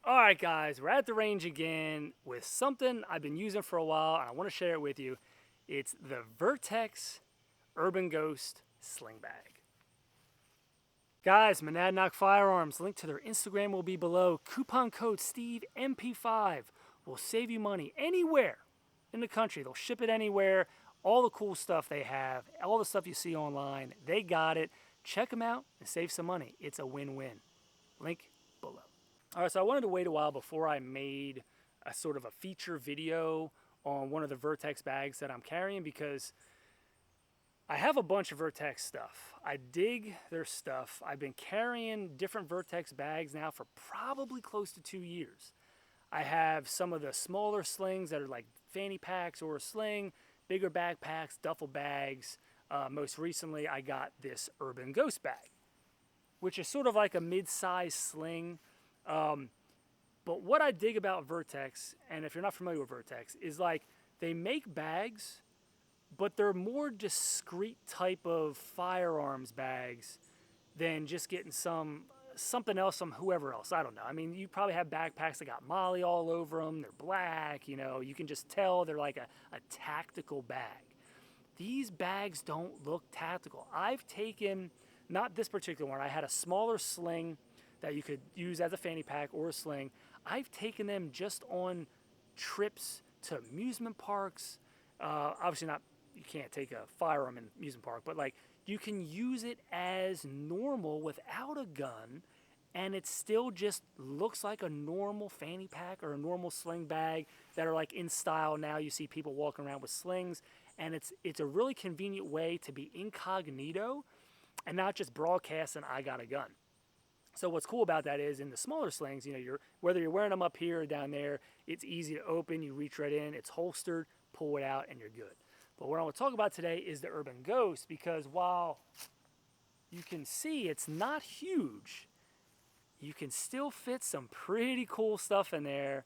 Alright guys, we're at the range again with something I've been using for a while and I want to share it with you. It's the Vertx Urban Ghost Sling Bag. Guys, Monadnock Firearms, link to their Instagram will be below. Coupon code SteveMP5 will save you money anywhere in the country. They'll ship it anywhere. All the cool stuff they have, all the stuff you see online, they got it. Check them out and save some money. It's a win-win. Link below. All right, so I wanted to wait a while before I made a sort of a feature video on one of the Vertx bags that I'm carrying because I have a bunch of Vertx stuff. I dig their stuff. I've been carrying different Vertx bags now for probably close to 2 years. I have some of the smaller slings that are like fanny packs or a sling, bigger backpacks, duffel bags. Most recently, I got this Urban Ghost bag, which is sort of like a mid-size sling. But what I dig about Vertx, and if you're not familiar with Vertx, is like they make bags, but they're more discreet type of firearms bags than just getting something else from whoever else. I don't know. I mean, you probably have backpacks that got Molly all over them. They're black, you know. You can just tell they're like a tactical bag. These bags don't look tactical. I've taken, not this particular one, I had a smaller sling that you could use as a fanny pack or a sling. I've taken them just on trips to amusement parks. Obviously not, you can't take a firearm in an amusement park, but like you can use it as normal without a gun and it still just looks like a normal fanny pack or a normal sling bag that are like in style now. You see people walking around with slings and it's a really convenient way to be incognito and not just broadcasting I got a gun. So what's cool about that is in the smaller slings, you know, whether you're wearing them up here or down there, it's easy to open, you reach right in, it's holstered, pull it out, and you're good. But what I want to talk about today is the Urban Ghost because while you can see it's not huge, you can still fit some pretty cool stuff in there.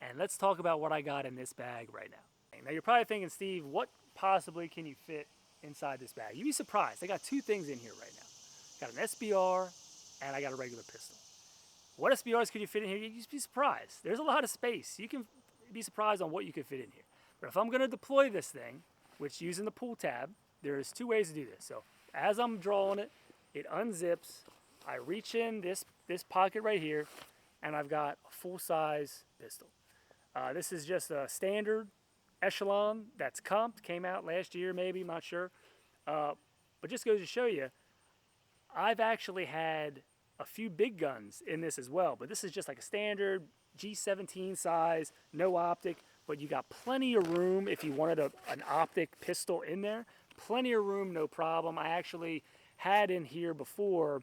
And let's talk about what I got in this bag right now. Now you're probably thinking, Steve, what possibly can you fit inside this bag? You'd be surprised. I got two things in here right now. Got an SBR and I got a regular pistol. What SBRs could you fit in here? You'd just be surprised. There's a lot of space. You can be surprised on what you could fit in here. But if I'm gonna deploy this thing, which using the pull tab, there's two ways to do this. So as I'm drawing it, it unzips, I reach in this pocket right here, and I've got a full-size pistol. This is just a standard echelon that's comped, came out last year maybe, I'm not sure. But just goes to show you, I've actually had a few big guns in this as well, but this is just like a standard G17 size, no optic, but you got plenty of room if you wanted an optic pistol in there. Plenty of room, no problem. I actually had in here before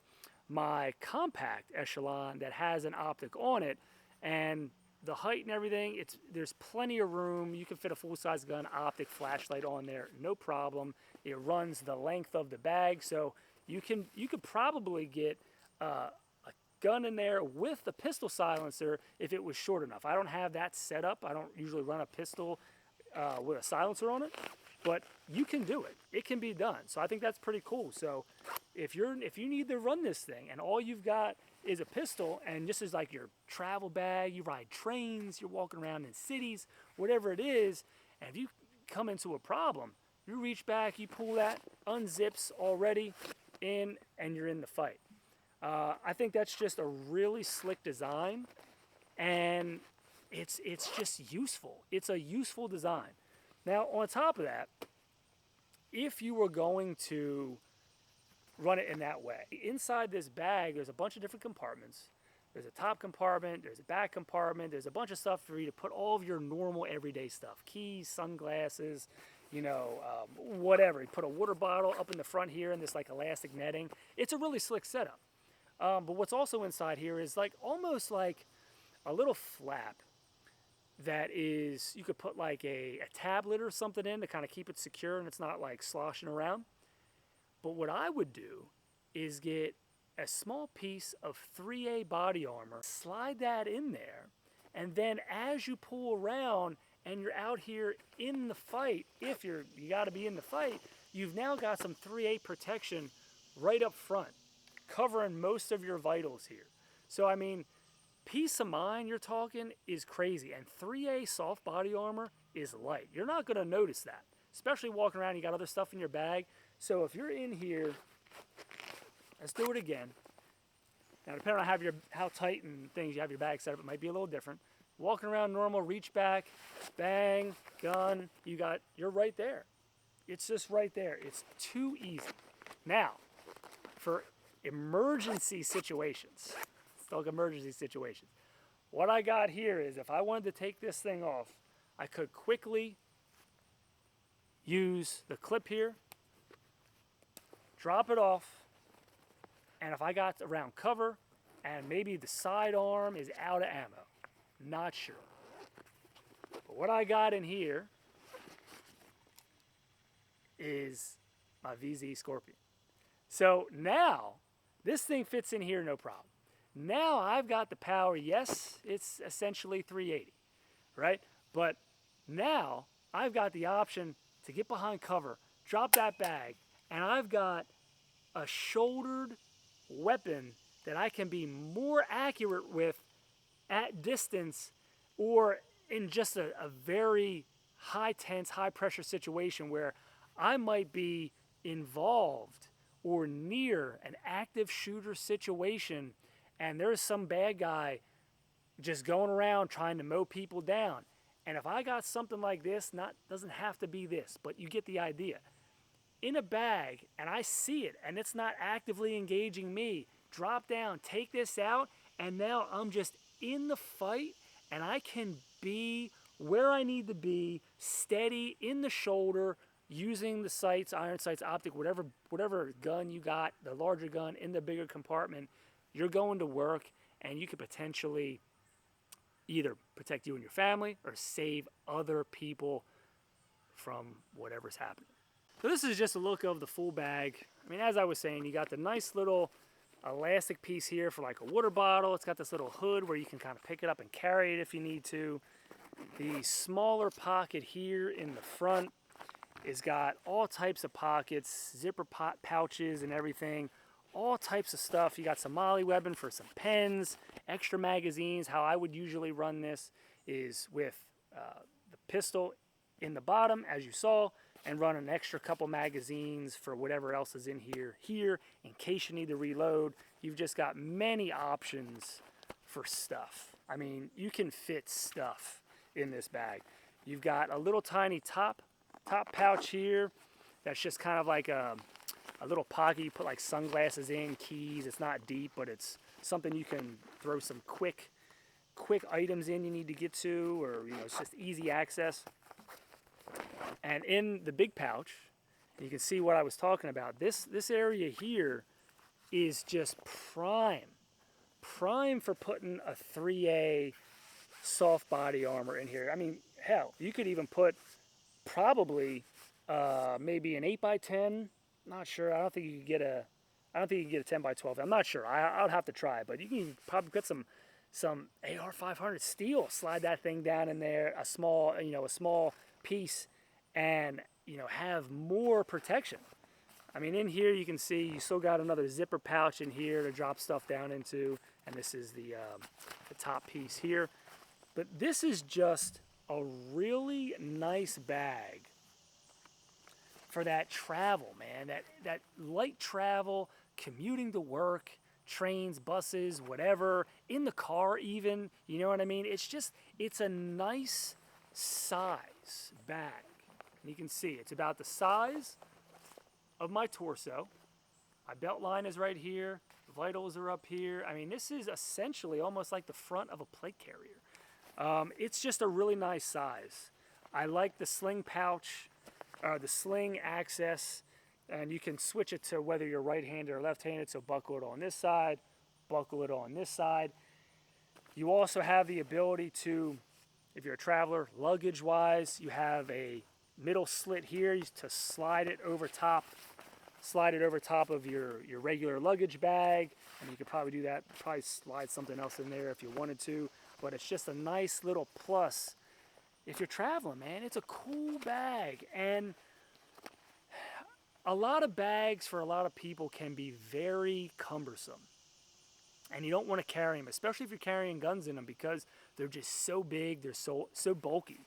my compact echelon that has an optic on it, and the height and everything, there's plenty of room. You can fit a full-size gun, optic, flashlight on there, no problem. It runs the length of the bag, so you could probably get a gun in there with the pistol silencer if it was short enough. I don't have that set up. I don't usually run a pistol with a silencer on it, but you can do it. It can be done. So I think that's pretty cool. So if you need to run this thing and all you've got is a pistol and this is like your travel bag, you ride trains, you're walking around in cities, whatever it is, and if you come into a problem, you reach back, you pull that, unzips already in, and you're in the fight. I think that's just a really slick design, and it's just useful. It's a useful design. Now, on top of that, if you were going to run it in that way, inside this bag, there's a bunch of different compartments. There's a top compartment, there's a back compartment, there's a bunch of stuff for you to put all of your normal everyday stuff, keys, sunglasses, you know, whatever. You put a water bottle up in the front here in this like elastic netting. It's a really slick setup. But what's also inside here is like almost like a little flap that is, you could put like a tablet or something in to kind of keep it secure and it's not like sloshing around. But what I would do is get a small piece of 3A body armor, slide that in there, and then as you pull around and you're out here in the fight, if you got to be in the fight, you've now got some 3A protection right up front, covering most of your vitals here. So, I mean, peace of mind you're talking is crazy. And 3A soft body armor is light. You're not going to notice that, especially walking around. You got other stuff in your bag. So if you're in here, let's do it again. Now, depending on how tight and things you have your bag set up, it might be a little different. Walking around normal, reach back, bang, gun, you're right there. It's just right there. It's too easy. Now, for emergency situations, let's talk emergency situations. What I got here is if I wanted to take this thing off, I could quickly use the clip here, drop it off, and if I got around cover and maybe the sidearm is out of ammo, not sure. But what I got in here is my VZ Scorpion. So now this thing fits in here no problem. Now I've got the power. Yes, it's essentially 380, right? But now I've got the option to get behind cover, drop that bag, and I've got a shouldered weapon that I can be more accurate with at distance or in just a very high tense, high pressure situation where I might be involved or near an active shooter situation and there's some bad guy just going around trying to mow people down. And if I got something like this, doesn't have to be this, but you get the idea. In a bag, and I see it, and it's not actively engaging me, drop down, take this out, and now I'm just in the fight, and I can be where I need to be, steady, in the shoulder, using the sights, iron sights, optic, whatever gun you got, the larger gun in the bigger compartment, you're going to work, and you could potentially either protect you and your family or save other people from whatever's happening. So this is just a look of the full bag. I mean, as I was saying, you got the nice little elastic piece here for like a water bottle. It's got this little hood where you can kind of pick it up and carry it if you need to. The smaller pocket here in the front has got all types of pockets, zipper pouches and everything, all types of stuff. You got some molly webbing for some pens, extra magazines. How I would usually run this is with the pistol in the bottom, as you saw, and run an extra couple magazines for whatever else is in here in case you need to reload. You've just got many options for stuff. I mean, you can fit stuff in this bag. You've got a little tiny top pouch here that's just kind of like a little pocket. You put like sunglasses in, keys. It's not deep, but it's something you can throw some quick items in you need to get to, or it's just easy access. And in the big pouch, you can see what I was talking about. This area here is just prime for putting a 3A soft body armor in here. I mean, hell, you could even put probably maybe an 8x10. Not sure. I don't think you could get a 10x12. I'm not sure. I'll have to try, but you can probably put some AR-500 steel. Slide that thing down in there, a small piece, and have more protection. I mean, in here you can see you still got another zipper pouch in here to drop stuff down into, and this is the top piece here. But this is just a really nice bag for that travel, man. That light travel, commuting to work, trains, buses, whatever, in the car even. You know what I mean? It's a nice size bag. And you can see it's about the size of my torso. My belt line is right here. The vitals are up here. I mean, this is essentially almost like the front of a plate carrier. It's just a really nice size. I like the sling pouch, the sling access, and you can switch it to whether you're right-handed or left-handed, so buckle it on this side, buckle it on this side. You also have the ability to, if you're a traveler, luggage-wise, you have a middle slit here to slide it over top of your regular luggage bag, and you could probably do that, probably slide something else in there if you wanted to, but it's just a nice little plus if you're traveling, man. It's a cool bag, and A lot of bags for a lot of people can be very cumbersome. And you don't want to carry them, especially if you're carrying guns in them, because they're just so big, they're so bulky.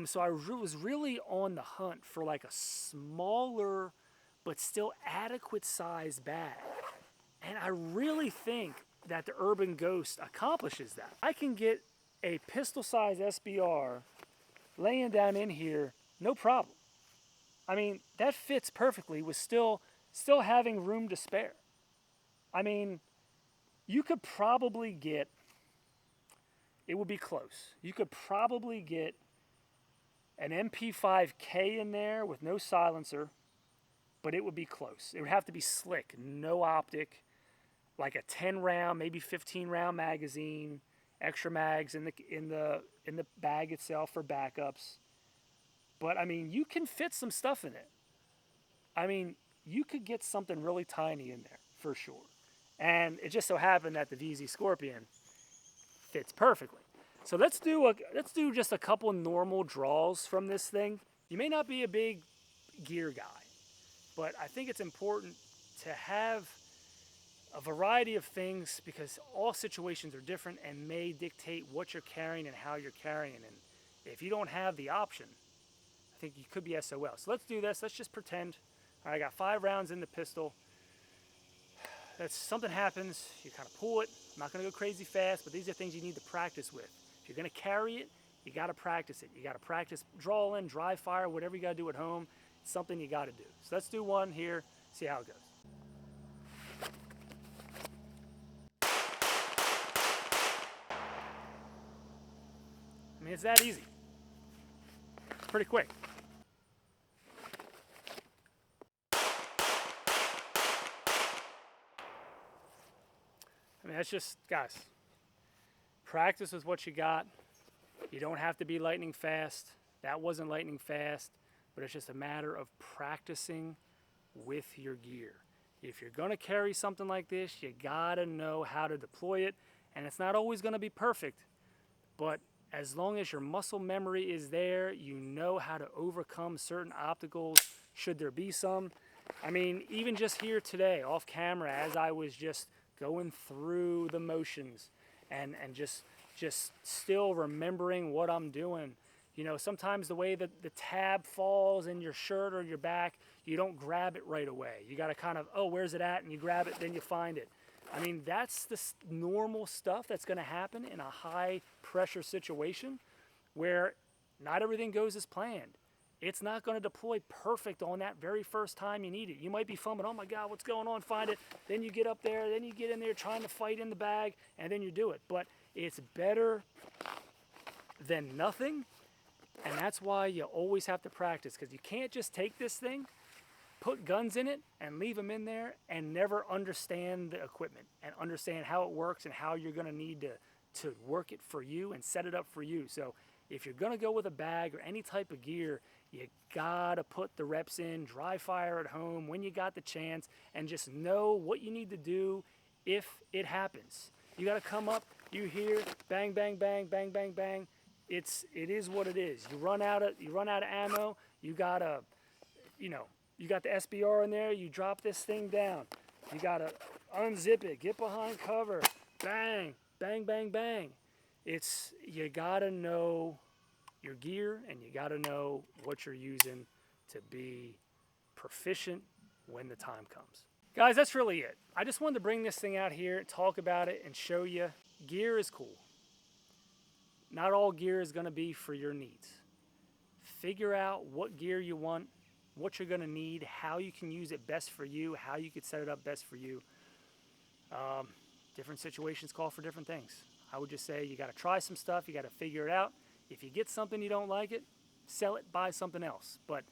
So I was really on the hunt for like a smaller but still adequate size bag. And I really think that the Urban Ghost accomplishes that. I can get a pistol size SBR laying down in here, no problem. I mean, that fits perfectly with still having room to spare. I mean, you could probably get, it would be close. You could probably get an MP5K in there with no silencer, but it would be close. It would have to be slick, no optic, like a 10 round, maybe 15 round magazine, extra mags in the bag itself for backups. But I mean, you can fit some stuff in it. I mean, you could get something really tiny in there for sure. And it just so happened that the VZ Scorpion fits perfectly. So let's do just a couple normal draws from this thing. You may not be a big gear guy, but I think it's important to have a variety of things because all situations are different and may dictate what you're carrying and how you're carrying. And if you don't have the option, I think you could be SOL. So let's do this. Let's just pretend. All right, I got 5 rounds in the pistol. That's something happens, you kind of pull it. I'm not going to go crazy fast, but these are things you need to practice with. If you're going to carry it, you got to practice it. You got to practice draw in, dry fire, whatever you got to do at home. It's something you got to do. So let's do one here, see how it goes. I mean, it's that easy. It's pretty quick. I mean, that's just, guys, practice with what you got. You don't have to be lightning fast. That wasn't lightning fast, but it's just a matter of practicing with your gear. If you're gonna carry something like this, you gotta know how to deploy it, and it's not always gonna be perfect, but as long as your muscle memory is there, you know how to overcome certain obstacles, should there be some. I mean, even just here today, off camera, as I was just going through the motions and just still remembering what I'm doing. You know, sometimes the way that the tab falls in your shirt or your back, you don't grab it right away. You got to kind of, oh, where's it at? And you grab it, then you find it. I mean, that's the normal stuff that's going to happen in a high pressure situation where not everything goes as planned. It's not going to deploy perfect on that very first time you need it. You might be fumbling, oh my God, what's going on? Find it. Then you get up there, then you get in there trying to fight in the bag, and then you do it. But it's better than nothing, and that's why you always have to practice, because you can't just take this thing, put guns in it, and leave them in there and never understand the equipment and understand how it works and how you're going to need to work it for you and set it up for you. So if you're going to go with a bag or any type of gear, you gotta put the reps in, dry fire at home when you got the chance, and just know what you need to do if it happens. You gotta come up, you hear bang, bang, bang, bang, bang, bang. It is what it is. You run out of ammo. You gotta, you got the SBR in there. You drop this thing down. You gotta unzip it, get behind cover, bang, bang, bang, bang. You gotta know your gear, and you got to know what you're using to be proficient when the time comes. Guys, that's really it. I just wanted to bring this thing out here, talk about it, and show you gear is cool. Not all gear is going to be for your needs. Figure out what gear you want, what you're going to need, how you can use it best for you, how you could set it up best for you. Different situations call for different things. I would just say you got to try some stuff, you got to figure it out. If you get something you don't like it, sell it, buy something else. But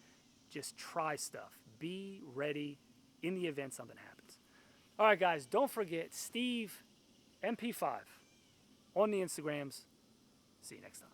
just try stuff. Be ready in the event something happens. All right, guys, don't forget Steve MP5 on the Instagrams. See you next time.